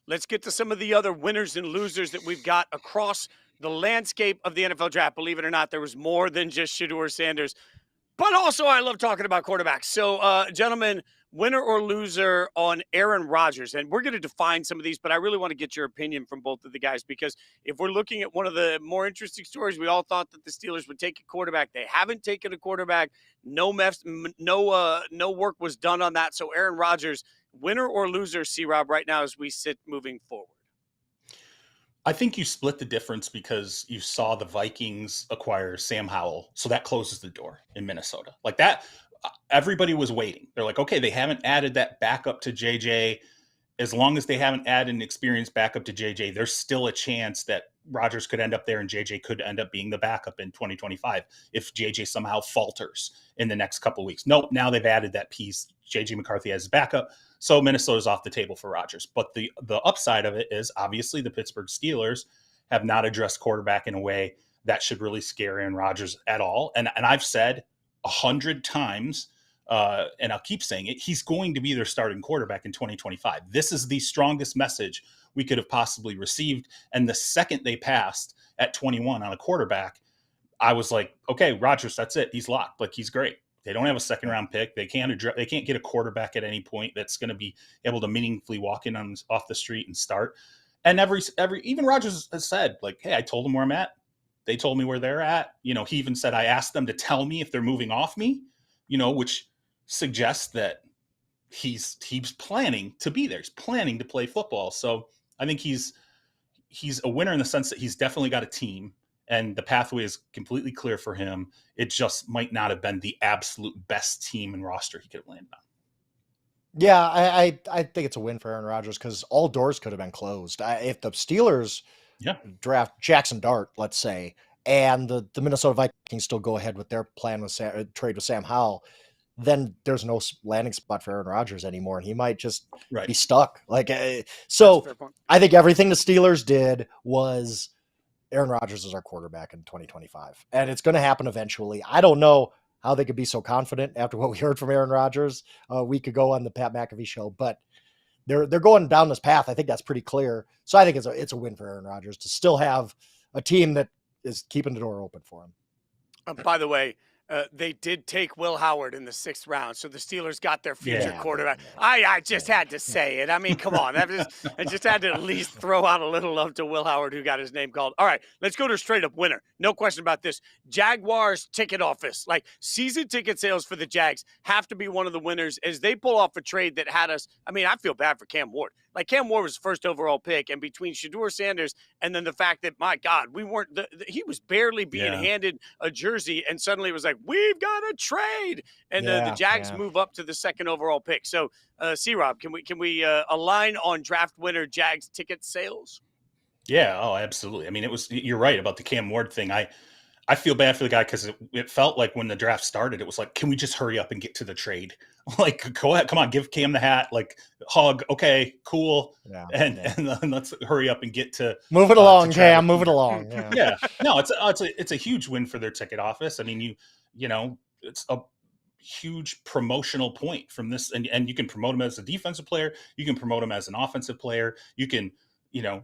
let's get to some of the other winners and losers that we've got across the landscape of the NFL draft. Believe it or not, there was more than just Shedeur Sanders. But also, I love talking about quarterbacks. So, gentlemen, winner or loser on Aaron Rodgers. And we're going to define some of these, but I really want to get your opinion from both of the guys, because if we're looking at one of the more interesting stories, we all thought that the Steelers would take a quarterback. They haven't taken a quarterback. No work was done on that. So, Aaron Rodgers, winner or loser, C-Rob, right now as we sit moving forward? I think you split the difference because you saw the Vikings acquire Sam Howell. So that closes the door in Minnesota. Like that, everybody was waiting. They're like, okay, they haven't added that backup to JJ. As long as they haven't added an experienced backup to JJ, there's still a chance that Rodgers could end up there and JJ could end up being the backup in 2025 if JJ somehow falters in the next couple of weeks. Nope, now they've added that piece. JJ McCarthy as backup. So Minnesota's off the table for Rodgers. But the upside of it is obviously the Pittsburgh Steelers have not addressed quarterback in a way that should really scare Aaron Rodgers at all. And I've said 100 times, and I'll keep saying it, he's going to be their starting quarterback in 2025. This is the strongest message we could have possibly received. And the second they passed at 21 on a quarterback, I was like, okay, Rodgers, that's it. He's locked. Like, he's great. They don't have a second round pick. They can't get a quarterback at any point that's going to be able to meaningfully walk in off the street and start. And even Rodgers has said, like, hey, I told them where I'm at. They told me where they're at. He even said, I asked them to tell me if they're moving off me, which suggests that he's planning to be there. He's planning to play football. So I think he's a winner in the sense that he's definitely got a team. And the pathway is completely clear for him. It just might not have been the absolute best team and roster he could have landed on. Yeah, I think it's a win for Aaron Rodgers because all doors could have been closed. If the Steelers draft Jackson Dart, let's say, and the Minnesota Vikings still go ahead with their plan with trade with Sam Howell, then there's no landing spot for Aaron Rodgers anymore, and he might just be stuck. So I think everything the Steelers did was Aaron Rodgers is our quarterback in 2025, and it's going to happen eventually. I don't know how they could be so confident after what we heard from Aaron Rodgers a week ago on the Pat McAfee show, but they're going down this path. I think that's pretty clear. So I think it's a win for Aaron Rodgers to still have a team that is keeping the door open for him. By the way, they did take Will Howard in the 6th round, so the Steelers got their future quarterback. I just had to say it. I mean, come on. I just had to at least throw out a little love to Will Howard, who got his name called. All right, let's go to straight-up winner. No question about this. Jaguars ticket office. Like, season ticket sales for the Jags have to be one of the winners as they pull off a trade that had us. I mean, I feel bad for Cam Ward. Like, Cam Ward was the first overall pick, and between Shedeur Sanders and then the fact that, my God, we weren't he was barely being handed a jersey, and suddenly it was like, we've got a trade, and the Jags move up to the 2nd overall pick. So, C-Rob, can we align on draft winner Jags ticket sales? Yeah, absolutely. I mean, you're right about the Cam Ward thing. I feel bad for the guy because it felt like when the draft started, it was like, can we just hurry up and get to the trade? Like, go ahead, come on, give Cam the hat, like hug. Okay, cool. And then let's hurry up and get to move it along, Cam. Move it along. Yeah. No, it's a huge win for their ticket office. I mean, it's a huge promotional point from this, and you can promote him as a defensive player. You can promote him as an offensive player. You can,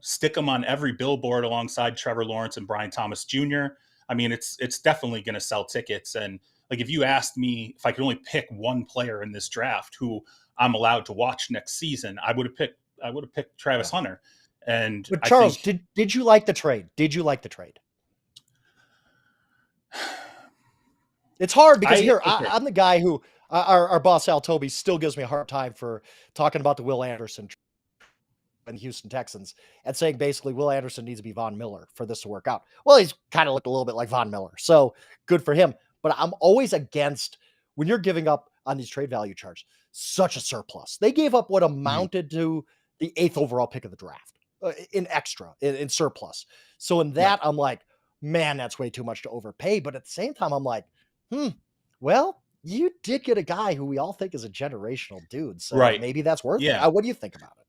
stick him on every billboard alongside Trevor Lawrence and Brian Thomas Jr. I mean, it's definitely going to sell tickets. And like, if you asked me if I could only pick one player in this draft who I'm allowed to watch next season, I would have picked Travis Hunter. And but Charles, did you like the trade? It's hard because I'm the guy who our boss Al Toby still gives me a hard time for talking about the Will Anderson and Houston Texans and saying basically Will Anderson needs to be Von Miller for this to work out. Well, he's kind of looked a little bit like Von Miller, so good for him. But I'm always against when you're giving up on these trade value charts such a surplus. They gave up what amounted to the 8th overall pick of the draft in extra, in surplus. So in that, I'm like, man, that's way too much to overpay. But at the same time, I'm like, well, you did get a guy who we all think is a generational dude. So maybe that's worth it. What do you think about it?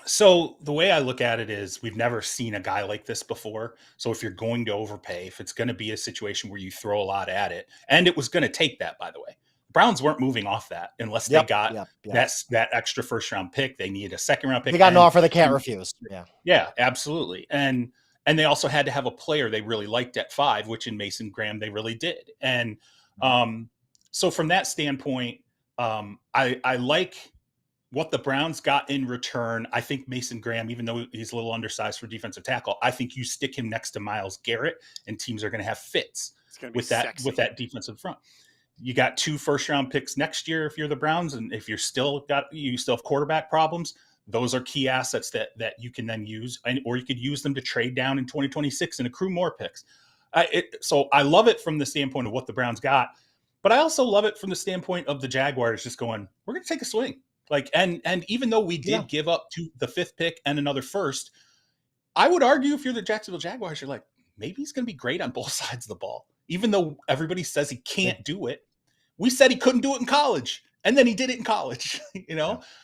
So the way I look at it is we've never seen a guy like this before. So if you're going to overpay, if it's going to be a situation where you throw a lot at it, and it was going to take that, by the way, Browns weren't moving off that unless they got yep. that extra first round pick. They needed a second round pick. They got an offer they can't refuse. Yeah, absolutely. And they also had to have a player they really liked at 5, which in Mason Graham they really did. And so from that standpoint, I like what the Browns got in return. I think Mason Graham, even though he's a little undersized for defensive tackle, I think you stick him next to Myles Garrett, and teams are going to have fits with that defensive front. You got 2 first-round picks next year if you're the Browns, and if you still have quarterback problems, those are key assets that you can then use, or you could use them to trade down in 2026 and accrue more picks. So I love it from the standpoint of what the Browns got, but I also love it from the standpoint of the Jaguars just going, we're going to take a swing. And even though we did give up to the 5th pick and another first, I would argue if you're the Jacksonville Jaguars, you're like, maybe he's going to be great on both sides of the ball. Even though everybody says he can't do it, we said he couldn't do it in college, and then he did it in college.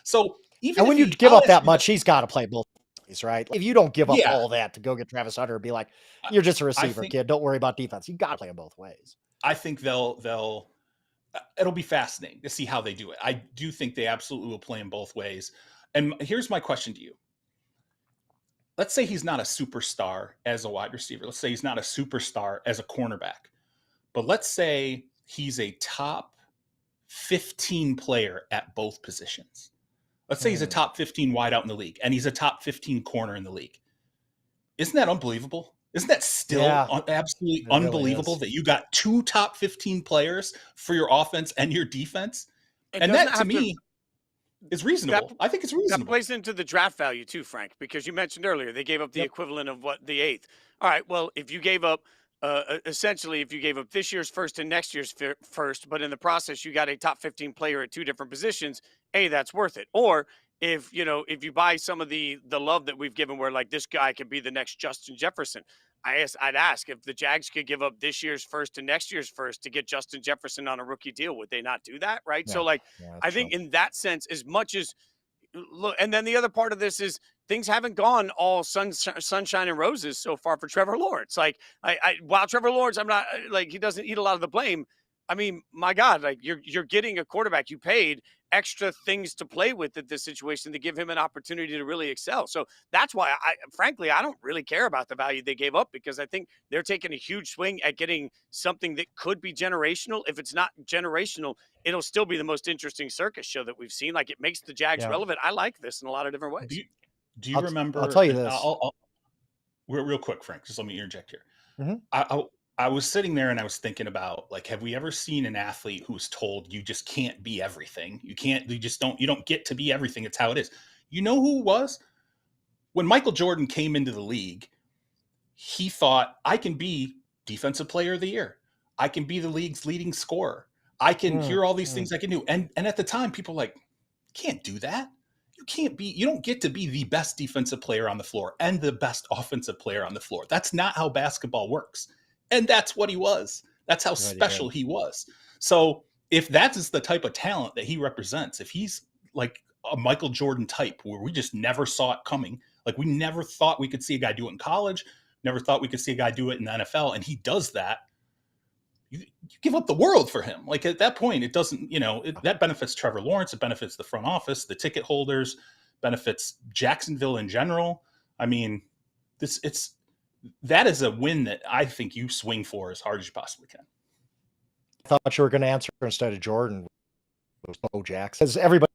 So even when you give up that much, he's got to play both ways, right? If you don't give up all that to go get Travis Hunter and be like, you're just a receiver, kid, don't worry about defense. You got to play them both ways. I think it'll be fascinating to see how they do it. I do think they absolutely will play in both ways. And here's my question to you. Let's say he's not a superstar as a wide receiver. Let's say he's not a superstar as a cornerback. But let's say he's a top 15 player at both positions. Let's say he's a top 15 wideout in the league, and he's a top 15 corner in the league. Isn't that unbelievable? Isn't that still absolutely unbelievable that you got 2 top 15 players for your offense and your defense? And that, to me, is reasonable. I think it's reasonable. That plays into the draft value too, Frank, because you mentioned earlier they gave up the equivalent of the 8th. All right, well, if you gave up essentially, if you gave up this year's first and next year's first, but in the process you got a top 15 player at 2 different positions, that's worth it. Or if you buy some of the love that we've given, where like this guy could be the next Justin Jefferson, I'd ask if the Jags could give up this year's first and next year's first to get Justin Jefferson on a rookie deal. Would they not do that? Right. So I think in that sense, as much as look, and then the other part of this is things haven't gone all sunshine and roses so far for Trevor Lawrence. Like while Trevor Lawrence, I'm not like, he doesn't eat a lot of the blame. I mean, my God, like you're getting a quarterback. You paid extra things to play with at this situation to give him an opportunity to really excel. So that's why frankly, I don't really care about the value they gave up, because I think they're taking a huge swing at getting something that could be generational. If it's not generational, it'll still be the most interesting circus show that we've seen. Like, it makes the Jags relevant. I like this in a lot of different ways. Do you remember? I'll tell you this. Real quick, Frank, just let me interject here. Mm-hmm. I was sitting there and I was thinking about, like, have we ever seen an athlete who's told you just can't be everything? You don't get to be everything. It's how it is. You know who it was? When Michael Jordan came into the league, he thought, I can be defensive player of the year. I can be the league's leading scorer. I can hear all these things I can do. And at the time, people were like, can't do that. You don't get to be the best defensive player on the floor and the best offensive player on the floor. That's not how basketball works. And that's what he was. That's how special he was. So if that is the type of talent that he represents, if he's like a Michael Jordan type where we just never saw it coming, like we never thought we could see a guy do it in college, never thought we could see a guy do it in the NFL, and he does that, you give up the world for him. Like, at that point, it doesn't, that benefits Trevor Lawrence, it benefits the front office, the ticket holders, benefits Jacksonville in general. I mean, that is a win that I think you swing for as hard as you possibly can. I thought you were going to answer instead of Jordan was Bo Jackson. Because everybody,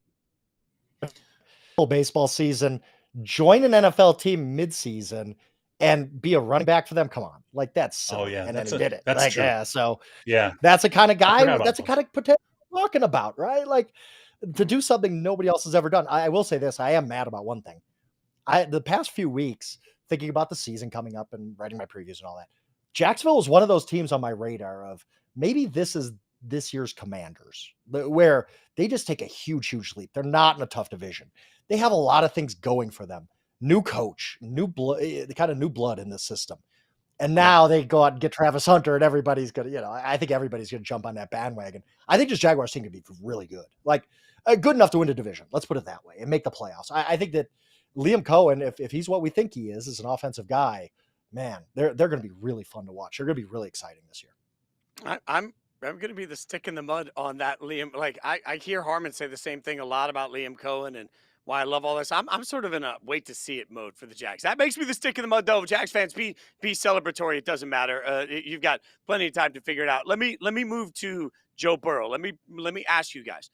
baseball season, join an NFL team mid-season and be a running back for them. Come on, like that's silly. Oh yeah, and then he did it. That's like, true. Yeah, so yeah, that's the kind of guy. That's the kind of potential we're talking about, right? Like, to do something nobody else has ever done. I will say this: I am mad about one thing. The past few weeks, thinking about the season coming up and writing my previews and all that, Jacksonville was one of those teams on my radar of maybe this is this year's Commanders, where they just take a huge leap. They're not in a tough division. They have a lot of things going for them. New coach, new blood, kind of new blood in this system. And now they go out and get Travis Hunter, and everybody's going to, I think everybody's going to jump on that bandwagon. I think this Jaguars team could be really good, like good enough to win a division. Let's put it that way, and make the playoffs. I think that Liam Cohen, if he's what we think he is an offensive guy, man, they're going to be really fun to watch. They're going to be really exciting this year. I'm going to be the stick in the mud on that, Liam. Like I hear Harmon say the same thing a lot about Liam Cohen and why I love all this. I'm sort of in a wait to see it mode for the Jags. That makes me the stick in the mud, though. Jags fans, be celebratory. It doesn't matter. You've got plenty of time to figure it out. Let me move to Joe Burrow. Let me ask you guys.